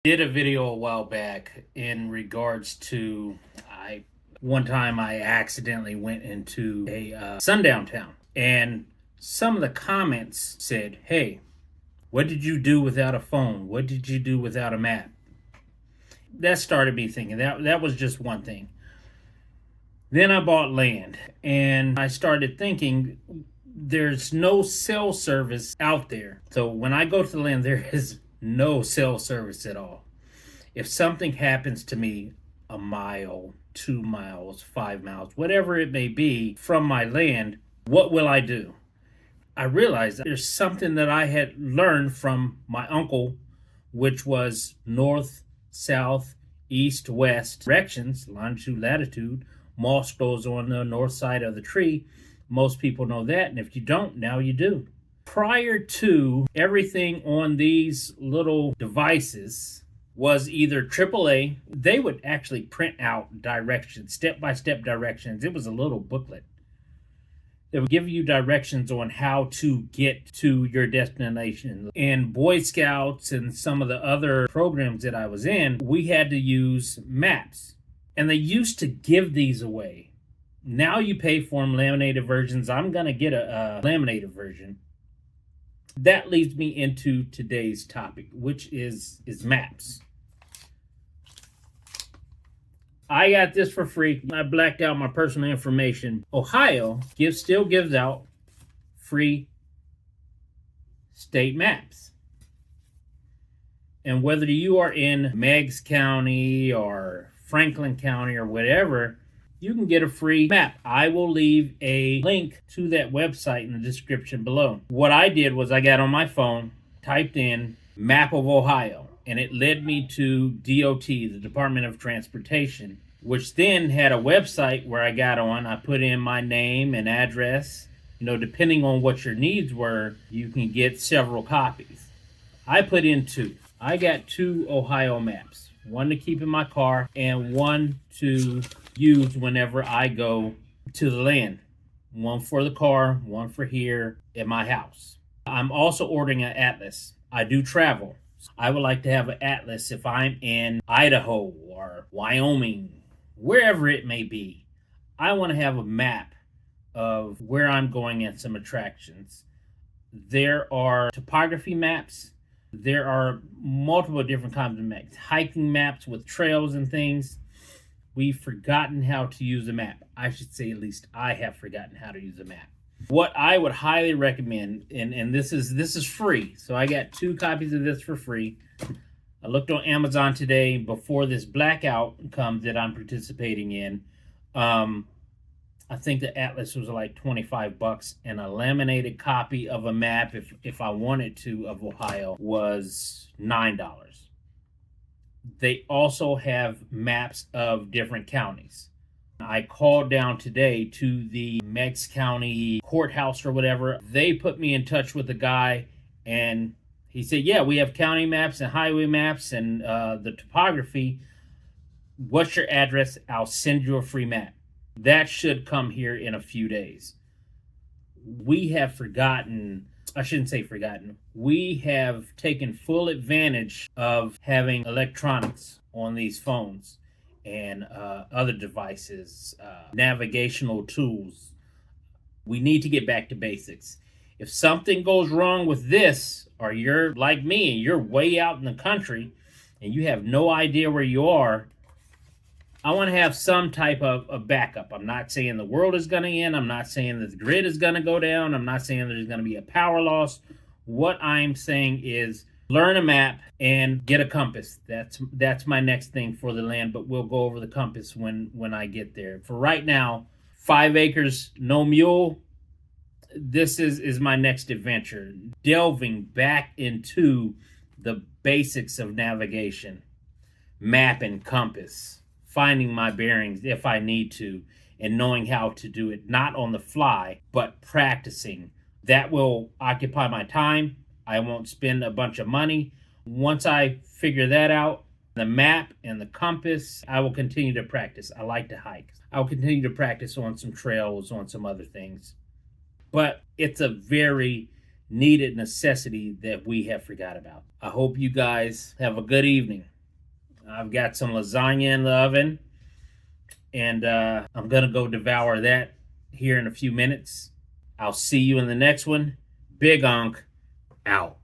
Did a video a while back in regards to one time I accidentally went into a sundown town, and some of the comments said, "Hey, what did you do without a phone? What did you do without a map?" That started me thinking that was just one thing. Then I bought land, and I started thinking there's no cell service out there. So when I go to the land, there is no cell service at all. If something happens to me a mile, 2 miles, 5 miles, whatever it may be from my land, what will I do? I realized that there's something that I had learned from my uncle, which was north, south, east, west directions, longitude, latitude. Moss goes on the north side of the tree. Most people know that, and if you don't, now you do. Prior to everything on these little devices was either AAA. They would actually print out directions, step-by-step directions. It was a little booklet. They would give you directions on how to get to your destination. And Boy Scouts and some of the other programs that I was in, we had to use maps. And they used to give these away. Now you pay for them, laminated versions. I'm going to get a laminated version. That leads me into today's topic, which is maps. I got this for free. I blacked out my personal information. Ohio still gives out free state maps. And whether you are in Meigs County or Franklin County or whatever, you can get a free map. I will leave a link to that website in the description below. What I did was I got on my phone, typed in map of Ohio, and it led me to DOT, the Department of Transportation, which then had a website where I got on. I put in my name and address. Depending on what your needs were, you can get several copies. I put in two. I got two Ohio maps, one to keep in my car and one to use whenever I go to the land. One for the car, one for here at my house. I'm also ordering an atlas. I do travel. I would like to have an atlas if I'm in Idaho or Wyoming, wherever it may be. I want to have a map of where I'm going at some attractions. There are topography maps. There are multiple different kinds of maps. Hiking maps with trails and things. We've forgotten how to use a map. I should say, at least I have forgotten how to use a map. What I would highly recommend, and this is free, so I got 2 copies of this for free. I looked on Amazon today before this blackout comes that I'm participating in. I think the atlas was like $25, and a laminated copy of a map, if I wanted to, of Ohio, was $9. They also have maps of different counties. I called down today to the Meigs County courthouse or whatever. They put me in touch with a guy, and he said, yeah, we have county maps and highway maps and the topography. What's your address? I'll send you a free map. That should come here in a few days. We have forgotten, I shouldn't say forgotten, we have taken full advantage of having electronics on these phones and other devices, navigational tools. We need to get back to basics. If something goes wrong with this, or you're like me and you're way out in the country and you have no idea where you are, I want to have some type of backup. I'm not saying the world is going to end. I'm not saying that the grid is going to go down. I'm not saying there's going to be a power loss. What I'm saying is learn a map and get a compass. That's my next thing for the land, but we'll go over the compass when I get there. For right now, 5 acres, no mule. This is my next adventure. Delving back into the basics of navigation, map and compass. Finding my bearings if I need to, and knowing how to do it, not on the fly, but practicing. That will occupy my time. I won't spend a bunch of money. Once I figure that out, the map and the compass, I will continue to practice. I like to hike. I'll continue to practice on some trails, on some other things. But it's a very needed necessity that we have forgot about. I hope you guys have a good evening. I've got some lasagna in the oven, and I'm going to go devour that here in a few minutes. I'll see you in the next one. Big Onk out.